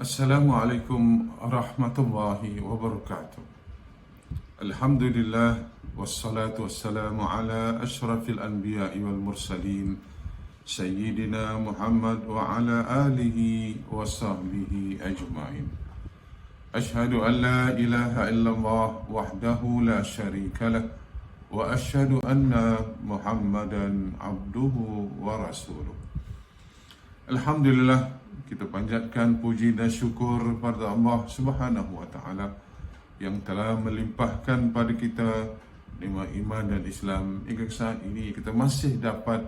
Assalamualaikum warahmatullahi wabarakatuh. Alhamdulillah wassalatu wassalamu ala asyrafil anbiya'i wal mursalin Sayyidina Muhammad wa ala alihi wa sahbihi ajma'in. Ashhadu an la ilaha illallah wahdahu la syarika lah wa ashhadu anna Muhammadan abduhu wa rasuluh. Alhamdulillah, kita panjatkan puji dan syukur pada Allah Subhanahu wa taala yang telah melimpahkan pada kita nikmat iman dan Islam hingga saat ini kita masih dapat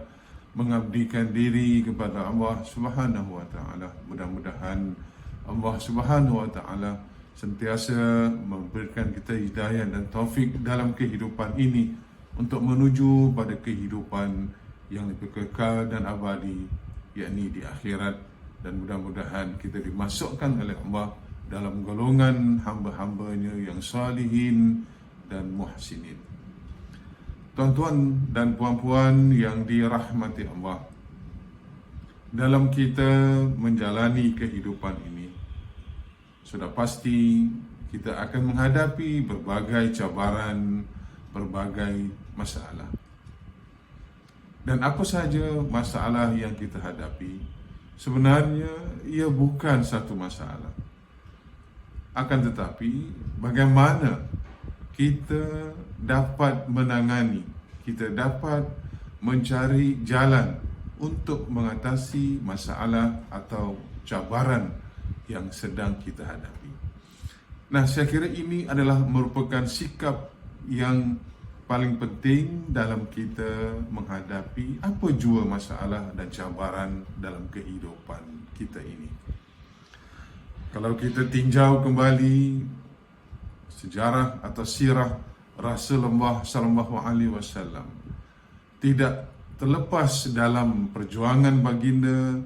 mengabdikan diri kepada Allah Subhanahu wa taala. Mudah-mudahan Allah Subhanahu wa taala sentiasa memberikan kita hidayah dan taufik dalam kehidupan ini untuk menuju pada kehidupan yang lebih kekal dan abadi, yakni di akhirat. Dan mudah-mudahan kita dimasukkan oleh Allah dalam golongan hamba-hambanya yang salihin dan muhsinin. Tuan-tuan dan puan-puan yang dirahmati Allah, dalam kita menjalani kehidupan ini, sudah pasti kita akan menghadapi berbagai cabaran, berbagai masalah. Dan apa saja masalah yang kita hadapi, sebenarnya ia bukan satu masalah. Akan tetapi, bagaimana kita dapat menangani, kita dapat mencari jalan untuk mengatasi masalah atau cabaran yang sedang kita hadapi. Nah, saya kira ini adalah merupakan sikap yang paling penting dalam kita menghadapi apa jua masalah dan cabaran dalam kehidupan kita ini. Kalau kita tinjau kembali sejarah atau sirah Rasulullah sallallahu alaihi wasallam, tidak terlepas dalam perjuangan baginda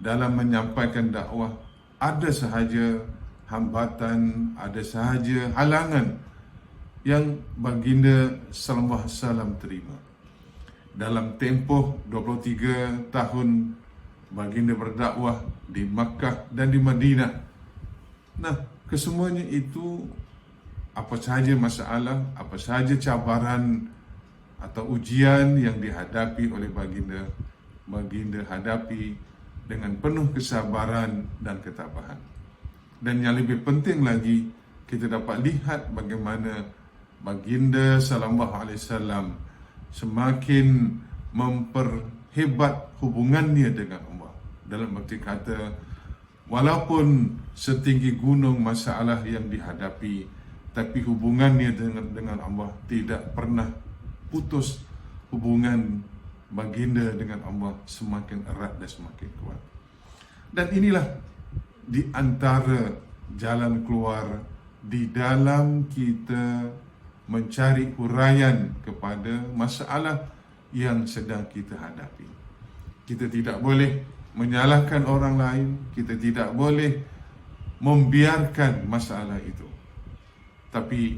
dalam menyampaikan dakwah, ada sahaja hambatan, ada sahaja halangan yang baginda sallallahu alaihi wasallam terima. Dalam tempoh 23 tahun baginda berdakwah di Makkah dan di Madinah. Nah, kesemuanya itu, apa sahaja masalah, apa sahaja cabaran atau ujian yang dihadapi oleh baginda hadapi dengan penuh kesabaran dan ketabahan. Dan yang lebih penting lagi, kita dapat lihat bagaimana baginda sallallahu alaihi wasallam semakin memperhebat hubungannya dengan Allah. Dalam arti kata, walaupun setinggi gunung masalah yang dihadapi, tapi hubungannya dengan Allah tidak pernah putus. Hubungan baginda dengan Allah semakin erat dan semakin kuat. Dan inilah di antara jalan keluar di dalam kita mencari huraian kepada masalah yang sedang kita hadapi. Kita tidak boleh menyalahkan orang lain, kita tidak boleh membiarkan masalah itu. Tapi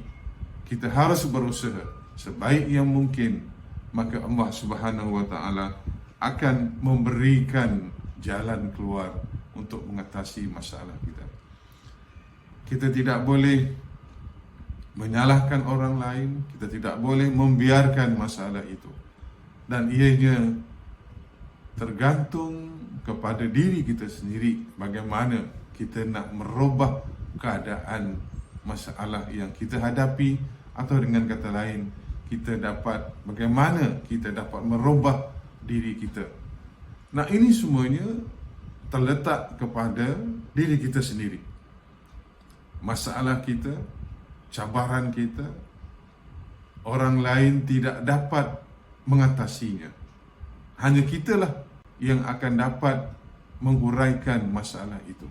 kita harus berusaha sebaik yang mungkin, maka Allah Subhanahu wa taala akan memberikan jalan keluar untuk mengatasi masalah kita. Kita tidak boleh menyalahkan orang lain, kita tidak boleh membiarkan masalah itu. Dan ianya tergantung kepada diri kita sendiri, bagaimana kita nak merubah keadaan masalah yang kita hadapi, atau dengan kata lain, bagaimana kita dapat merubah diri kita. Nah, ini semuanya terletak kepada diri kita sendiri. Masalah kita, cabaran kita, orang lain tidak dapat mengatasinya. Hanya kitalah yang akan dapat menghuraikan masalah itu.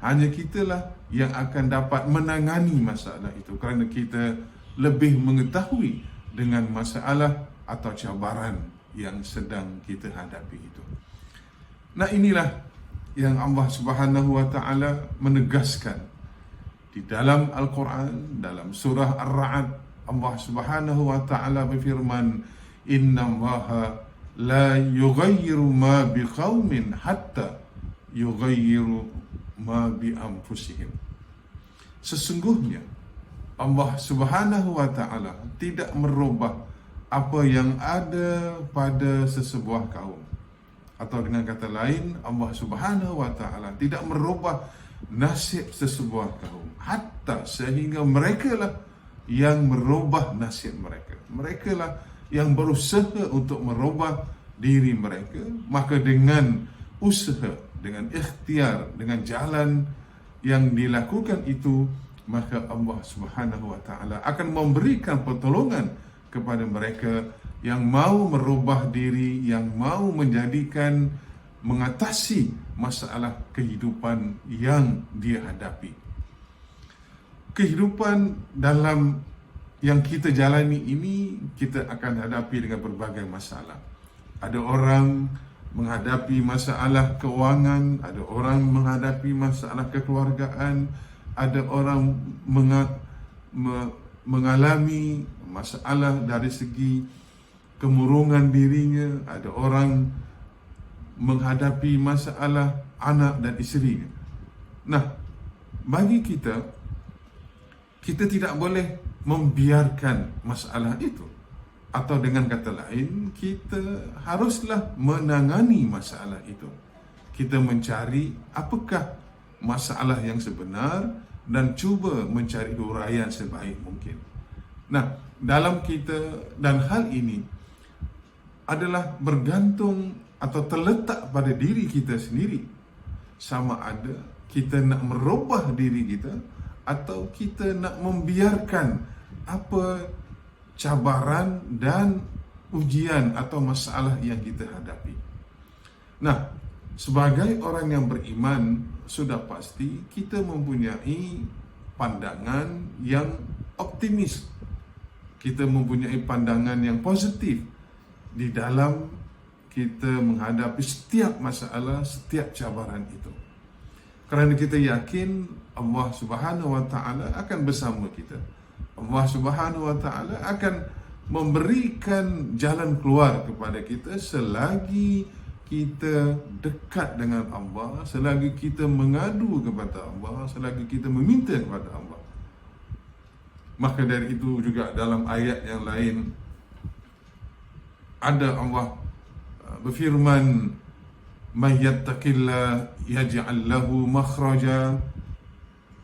Hanya kitalah yang akan dapat menangani masalah itu, kerana kita lebih mengetahui dengan masalah atau cabaran yang sedang kita hadapi itu. Nah, inilah yang Allah Subhanahu wa taala menegaskan di dalam Al-Quran, dalam surah Ar-Ra'd. Allah Subhanahu wa taala berfirman, "Innallaha la yughayyiru ma biqaumin hatta yughayyiru ma bi anfusihim. Sesungguhnya Allah Subhanahu wa taala tidak merubah apa yang ada pada sesebuah kaum. Atau dengan kata lain, Allah Subhanahu wa taala tidak merubah nasib sesebuah kaum, hatta sehingga mereka lah yang merubah nasib mereka. Mereka lah yang berusaha untuk merubah diri mereka. Maka dengan usaha, dengan ikhtiar, dengan jalan yang dilakukan itu, maka Allah Subhanahu wa taala akan memberikan pertolongan kepada mereka yang mau merubah diri, yang mau mengatasi masalah kehidupan yang dia hadapi. Kehidupan dalam yang kita jalani ini, kita akan hadapi dengan berbagai masalah. Ada orang menghadapi masalah keuangan, ada orang menghadapi masalah kekeluargaan, ada orang mengalami masalah dari segi kemurungan dirinya, ada orang menghadapi masalah anak dan isterinya. Nah, bagi kita tidak boleh membiarkan masalah itu. Atau dengan kata lain, kita haruslah menangani masalah itu. Kita mencari apakah masalah yang sebenar dan cuba mencari huraian sebaik mungkin. Nah, dalam kita dan hal ini adalah bergantung atau terletak pada diri kita sendiri. Sama ada kita nak merubah diri kita atau kita nak membiarkan apa cabaran dan ujian atau masalah yang kita hadapi. Nah, sebagai orang yang beriman, sudah pasti kita mempunyai pandangan yang optimis. Kita mempunyai pandangan yang positif di dalam kita menghadapi setiap masalah, setiap cabaran itu. Kerana kita yakin Allah Subhanahu wa taala akan bersama kita. Allah Subhanahu wa taala akan memberikan jalan keluar kepada kita selagi kita dekat dengan Allah, selagi kita mengadu kepada Allah, selagi kita meminta kepada Allah. Maka dari itu juga dalam ayat yang lain ada Allah berfirman, "May yattaqillah yaj'al lahu makhraja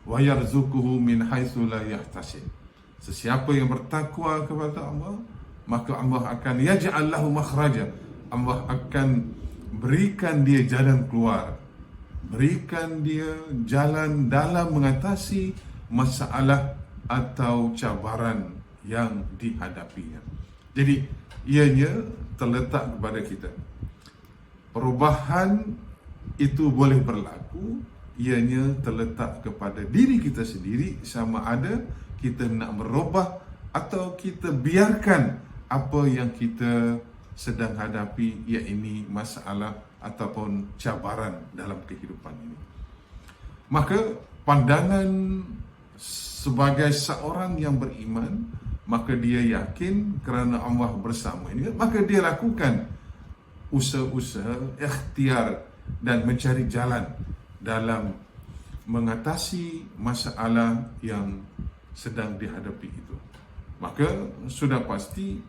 wa yarzuquhu min haitsu la yahtasib." Sesiapa yang bertakwa kepada Allah, maka Allah akan yaj'al lahu makhraja. Allah akan berikan dia jalan keluar, berikan dia jalan dalam mengatasi masalah atau cabaran yang dihadapinya. Jadi ianya terletak kepada kita. Perubahan itu boleh berlaku, ianya terletak kepada diri kita sendiri, sama ada kita nak merubah atau kita biarkan apa yang kita sedang hadapi, iaitu masalah ataupun cabaran dalam kehidupan ini. Maka pandangan sebagai seorang yang beriman, maka dia yakin kerana Allah bersama ini, maka dia lakukan usaha-usaha, ikhtiar dan mencari jalan dalam mengatasi masalah yang sedang dihadapi itu. Maka sudah pasti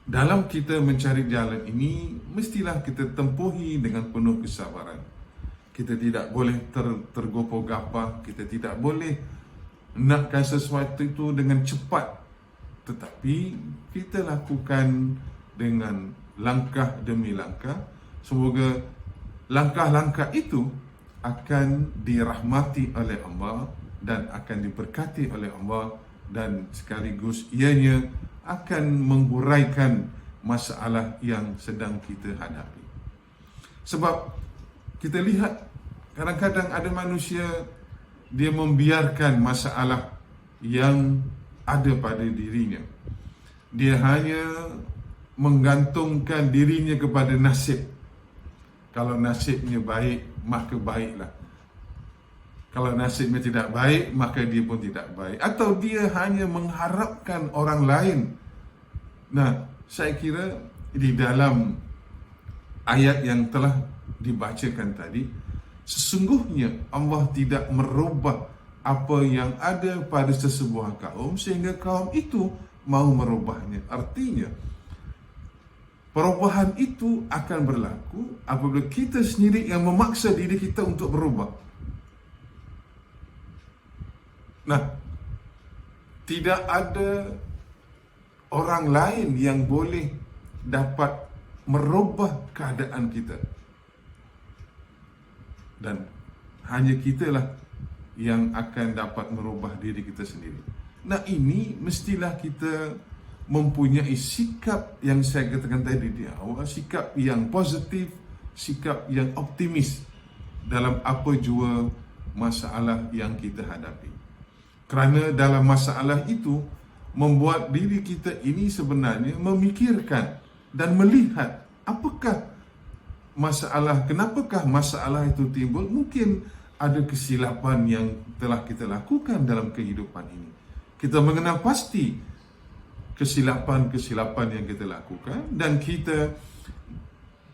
dalam kita mencari jalan ini, mestilah kita tempuhi dengan penuh kesabaran. Kita tidak boleh tergopoh-gapah, kita tidak boleh nakkan sesuatu itu dengan cepat, tetapi kita lakukan dengan langkah demi langkah. Semoga langkah-langkah itu akan dirahmati oleh Allah dan akan diberkati oleh Allah, dan sekaligus ianya akan menghuraikan masalah yang sedang kita hadapi. Sebab kita lihat kadang-kadang ada manusia, dia membiarkan masalah yang ada pada dirinya. Dia hanya menggantungkan dirinya kepada nasib. Kalau nasibnya baik, maka baiklah. Kalau nasibnya tidak baik, maka dia pun tidak baik. Atau dia hanya mengharapkan orang lain. Nah, saya kira di dalam ayat yang telah dibacakan tadi, sesungguhnya Allah tidak merubah apa yang ada pada sesebuah kaum sehingga kaum itu mau merubahnya. Artinya, perubahan itu akan berlaku apabila kita sendiri yang memaksa diri kita untuk berubah. Nah, tidak ada orang lain yang boleh dapat merubah keadaan kita. Dan hanya kitalah yang akan dapat merubah diri kita sendiri. Nah, ini mestilah kita mempunyai sikap yang saya katakan tadi di awal, sikap yang positif, sikap yang optimis dalam apa jua masalah yang kita hadapi. Kerana dalam masalah itu membuat diri kita ini sebenarnya memikirkan dan melihat apakah masalah, kenapakah masalah itu timbul. Mungkin ada kesilapan yang telah kita lakukan dalam kehidupan ini. Kita mengenal pasti kesilapan-kesilapan yang kita lakukan dan kita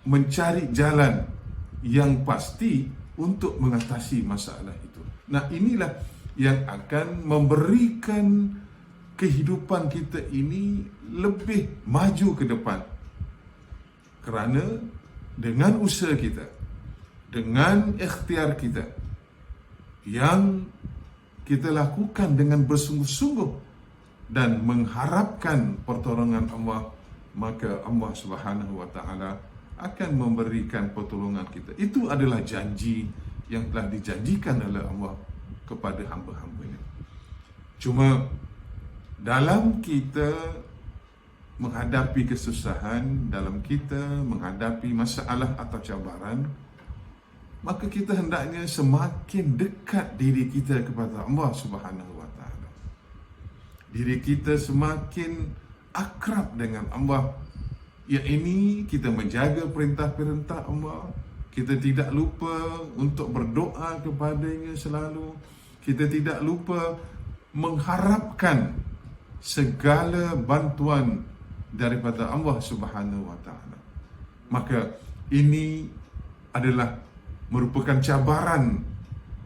mencari jalan yang pasti untuk mengatasi masalah itu. Nah, inilah yang akan memberikan kehidupan kita ini lebih maju ke depan. Kerana dengan usaha kita, dengan ikhtiar kita yang kita lakukan dengan bersungguh-sungguh dan mengharapkan pertolongan Allah, maka Allah Subhanahu wa taala akan memberikan pertolongan kita. Itu adalah janji yang telah dijanjikan oleh Allah kepada hamba-hambanya. Cuma dalam kita menghadapi kesusahan, dalam kita menghadapi masalah atau cabaran, maka kita hendaknya semakin dekat diri kita kepada Allah Subhanahu wa taala. Diri kita semakin akrab dengan Allah. Ya, ini kita menjaga perintah-perintah Allah. Kita tidak lupa untuk berdoa kepadanya selalu. Kita tidak lupa mengharapkan segala bantuan daripada Allah Subhanahu wa taala. Maka ini adalah merupakan cabaran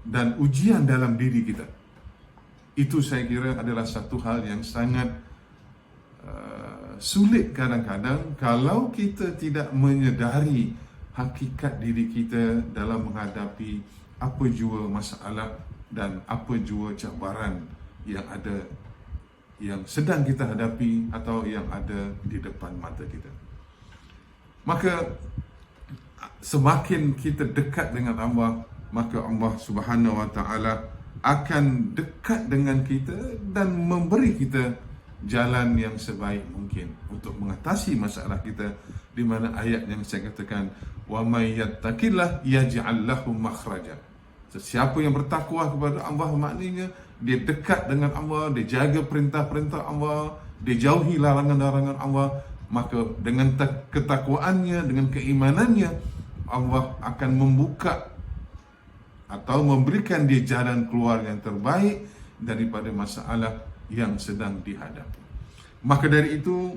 dan ujian dalam diri kita. Itu saya kira adalah satu hal yang sangat sulit kadang-kadang kalau kita tidak menyedari hakikat diri kita dalam menghadapi apa jua masalah dan apa jua cabaran yang ada, yang sedang kita hadapi atau yang ada di depan mata kita. Maka semakin kita dekat dengan Allah, maka Allah Subhanahu wa taala akan dekat dengan kita dan memberi kita jalan yang sebaik mungkin untuk mengatasi masalah kita, di mana ayat yang saya katakan, wa may yattaqillah yaj'al lahu makhraja. Sesiapa yang bertakwa kepada Allah, maknanya dia dekat dengan Allah, dia jaga perintah-perintah Allah, dia jauhi larangan-larangan Allah, maka dengan ketakwaannya, dengan keimanannya, Allah akan membuka atau memberikan dia jalan keluar yang terbaik daripada masalah yang sedang dihadapi. Maka dari itu,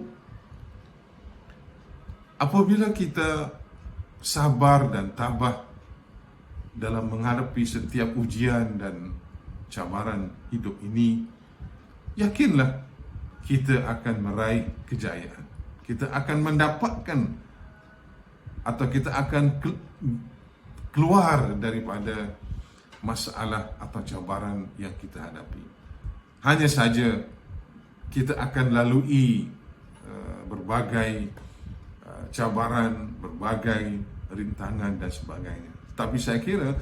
apabila kita sabar dan tabah dalam menghadapi setiap ujian dan cabaran hidup ini, yakinlah kita akan meraih kejayaan. Kita akan mendapatkan atau kita akan keluar daripada masalah atau cabaran yang kita hadapi. Hanya saja kita akan lalui berbagai cabaran, berbagai rintangan dan sebagainya. Tapi saya kira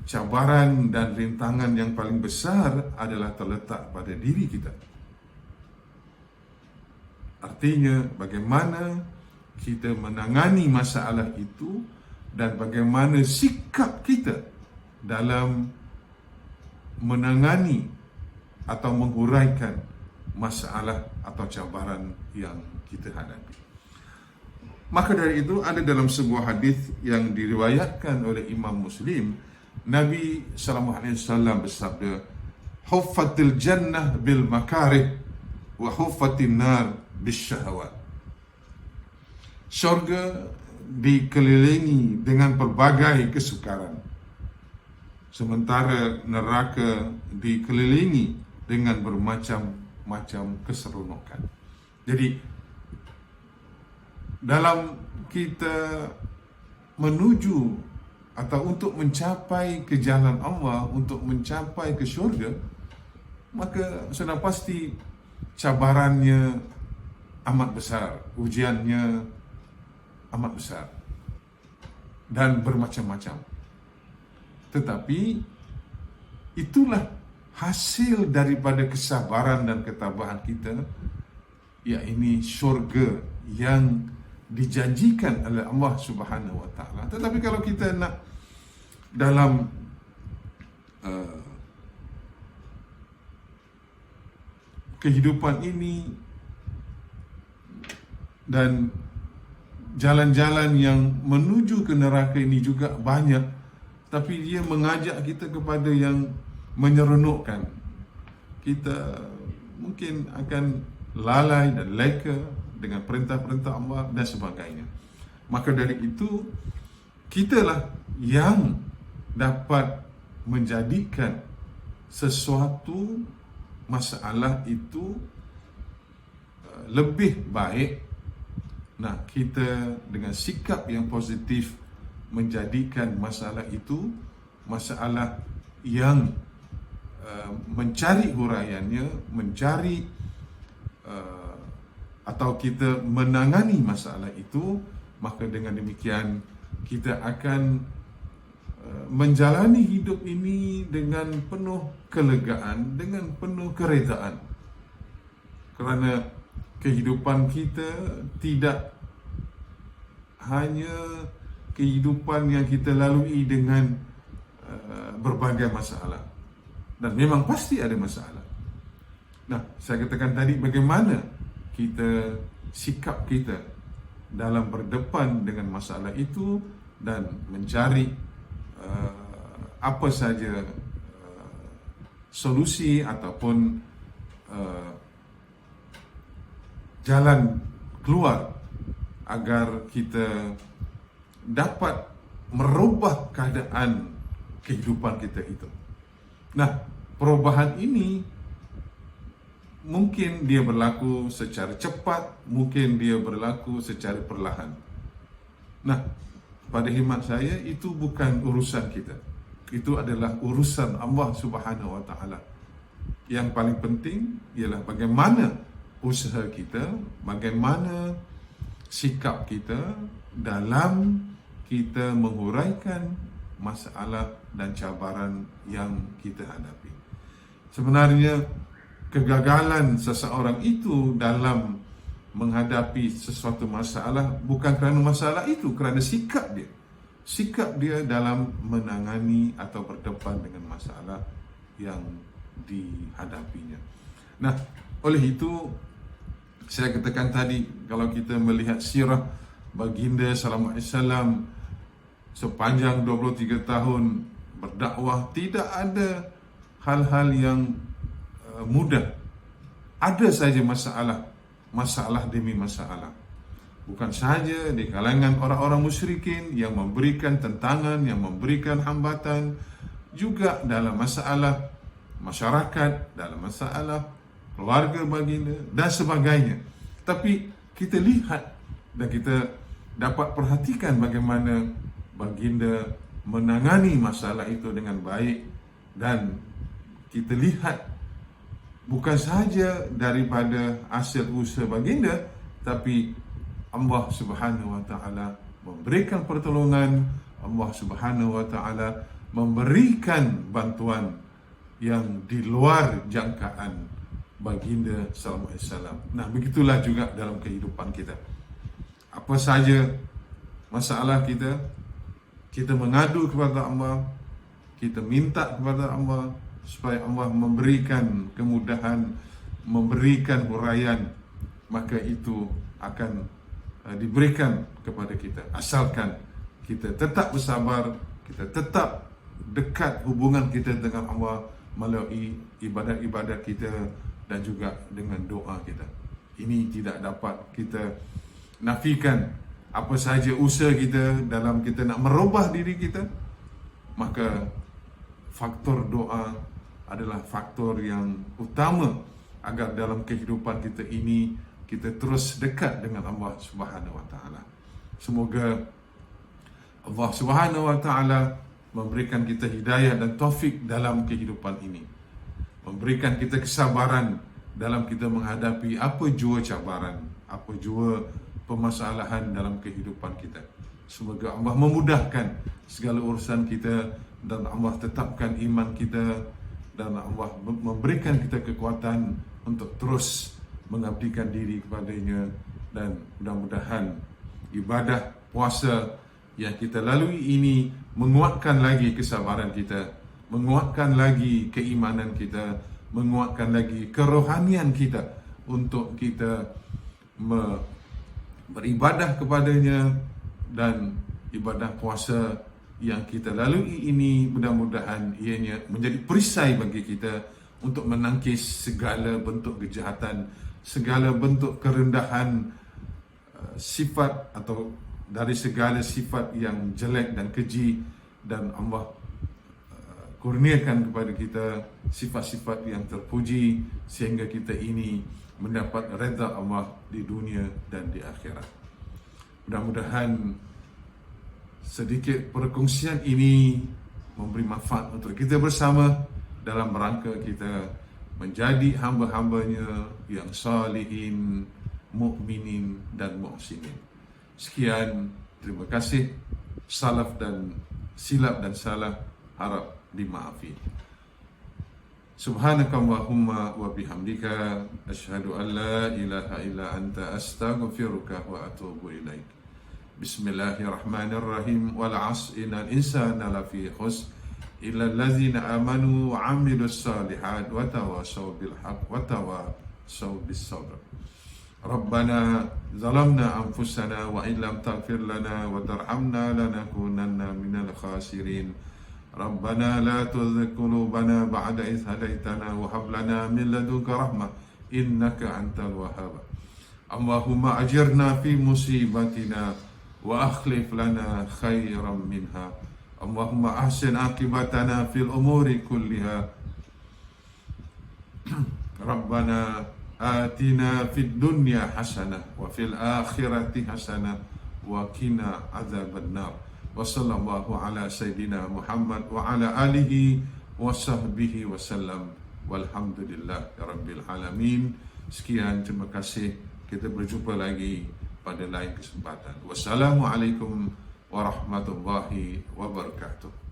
cabaran dan rintangan yang paling besar adalah terletak pada diri kita. Artinya bagaimana kita menangani masalah itu dan bagaimana sikap kita dalam menangani atau menghuraikan masalah atau cabaran yang kita hadapi. Maka dari itu, ada dalam sebuah hadis yang diriwayatkan oleh Imam Muslim, Nabi SAW bersabda, huffatil jannah bil makarih wa huffatin nar bis syahwat. Syurga dikelilingi dengan pelbagai kesukaran sementara neraka dikelilingi dengan bermacam-macam keseronokan. Jadi dalam kita menuju atau untuk mencapai ke jalan Allah, untuk mencapai ke syurga, maka sudah pasti cabarannya amat besar, ujiannya amat besar dan bermacam-macam. Tetapi itulah hasil daripada kesabaran dan ketabahan kita, yakni syurga yang dijanjikan oleh Allah Subhanahu Wa Taala. Tetapi kalau kita nak dalam kehidupan ini dan jalan-jalan yang menuju ke neraka ini juga banyak, tapi dia mengajak kita kepada yang menyeronokkan. Kita mungkin akan lalai dan leka dengan perintah-perintah Allah dan sebagainya. Maka dari itu, kitalah yang dapat menjadikan sesuatu masalah itu lebih baik. Nah, kita dengan sikap yang positif menjadikan masalah itu masalah yang mencari huraiannya, mencari atau kita menangani masalah itu. Maka dengan demikian kita akan menjalani hidup ini dengan penuh kelegaan, dengan penuh keredaan. Kerana kehidupan kita tidak hanya kehidupan yang kita lalui dengan berbagai masalah, dan memang pasti ada masalah. Nah, saya katakan tadi bagaimana kita, sikap kita dalam berdepan dengan masalah itu dan mencari apa saja solusi ataupun jalan keluar agar kita dapat merubah keadaan kehidupan kita itu. Nah, perubahan ini mungkin dia berlaku secara cepat, mungkin dia berlaku secara perlahan. Nah, pada khidmat saya, itu bukan urusan kita. Itu adalah urusan Allah Subhanahu Wa Taala. Yang paling penting ialah bagaimana usaha kita, bagaimana sikap kita dalam kita menguraikan masalah dan cabaran yang kita hadapi. Sebenarnya kegagalan seseorang itu dalam menghadapi sesuatu masalah bukan kerana masalah itu, kerana sikap dia. Sikap dia dalam menangani atau berdepan dengan masalah yang dihadapinya. Nah, oleh itu saya katakan tadi, kalau kita melihat sirah baginda sallallahu alaihi wasallam sepanjang 23 tahun berdakwah, tidak ada hal-hal yang mudah. Ada saja masalah demi masalah. Bukan saja di kalangan orang-orang musyrikin yang memberikan tentangan, yang memberikan hambatan, juga dalam masalah masyarakat, dalam masalah keluarga baginda dan sebagainya. Tapi kita lihat dan kita dapat perhatikan bagaimana baginda menangani masalah itu dengan baik, dan kita lihat bukan sahaja daripada hasil usaha baginda, tapi Allah Subhanahu Wa Taala memberikan pertolongan, Allah Subhanahu Wa Taala memberikan bantuan yang di luar jangkaan baginda sallallahu alaihi wasallam. Nah, begitulah juga dalam kehidupan kita. Apa saja masalah kita, kita mengadu kepada Allah, kita minta kepada Allah supaya Allah memberikan kemudahan, memberikan huraian, maka itu akan diberikan kepada kita, asalkan kita tetap bersabar, kita tetap dekat hubungan kita dengan Allah melalui ibadat-ibadat kita dan juga dengan doa kita. Ini tidak dapat kita nafikan. Apa sahaja usaha kita dalam kita nak merubah diri kita, maka faktor doa adalah faktor yang utama agar dalam kehidupan kita ini kita terus dekat dengan Allah Subhanahu wa taala. Semoga Allah Subhanahu wa taala memberikan kita hidayah dan taufik dalam kehidupan ini. Memberikan kita kesabaran dalam kita menghadapi apa jua cabaran, apa jua permasalahan dalam kehidupan kita. Semoga Allah memudahkan segala urusan kita dan Allah tetapkan iman kita dan Allah memberikan kita kekuatan untuk terus mengabdikan diri kepadanya, dan mudah-mudahan ibadah puasa yang kita lalui ini menguatkan lagi kesabaran kita, menguatkan lagi keimanan kita, menguatkan lagi kerohanian kita untuk kita beribadah kepadanya. Dan ibadah puasa yang kita lalui ini mudah-mudahan ianya menjadi perisai bagi kita untuk menangkis segala bentuk kejahatan, segala bentuk kerendahan sifat atau dari segala sifat yang jelek dan keji, dan Allah kurniakan kepada kita sifat-sifat yang terpuji sehingga kita ini mendapat redha Allah di dunia dan di akhirat. Mudah-mudahan sedikit perkongsian ini memberi manfaat untuk kita bersama dalam rangka kita menjadi hamba-hambanya yang salihin, mukminin dan muhsinin. Sekian, terima kasih. Salaf dan silap dan salah harap dimaafi. Subhanakallahumma wa bihamdika asyhadu an la ilaha illa anta astaghfiruka wa atubu ilaik. Bismillahirrahmanirrahim. Wal 'asri innal insana lafi khusr illa allazina amanu wa 'amilus solihat wa tawassaw bil haqq wa tawassaw bis sabr. Rabbana zalamna anfusana wa illam taghfir lana wa tarhamna lanakunanna minal khasirin. Rabbana la tuzigh qulubana ba'da idh hadaytana wa hab lana min ladunka rahmah innaka antal wahhab. Allahumma ajirna fi musibatina wa akhlif lana khairan minha. Allahumma ahsin aqibatana fil umuri kulliha. Rabbana atina fid dunya hasanah wa fil akhirati hasanah wa qina adzabannar. Wa sallallahu ala sayyidina Muhammad wa ala alihi wa sahbihi wa sallam. Walhamdulillah rabbil alamin. Sekian, terima kasih. Kita berjumpa lagi pada lain kesempatan. Wassalamualaikum warahmatullahi wabarakatuh.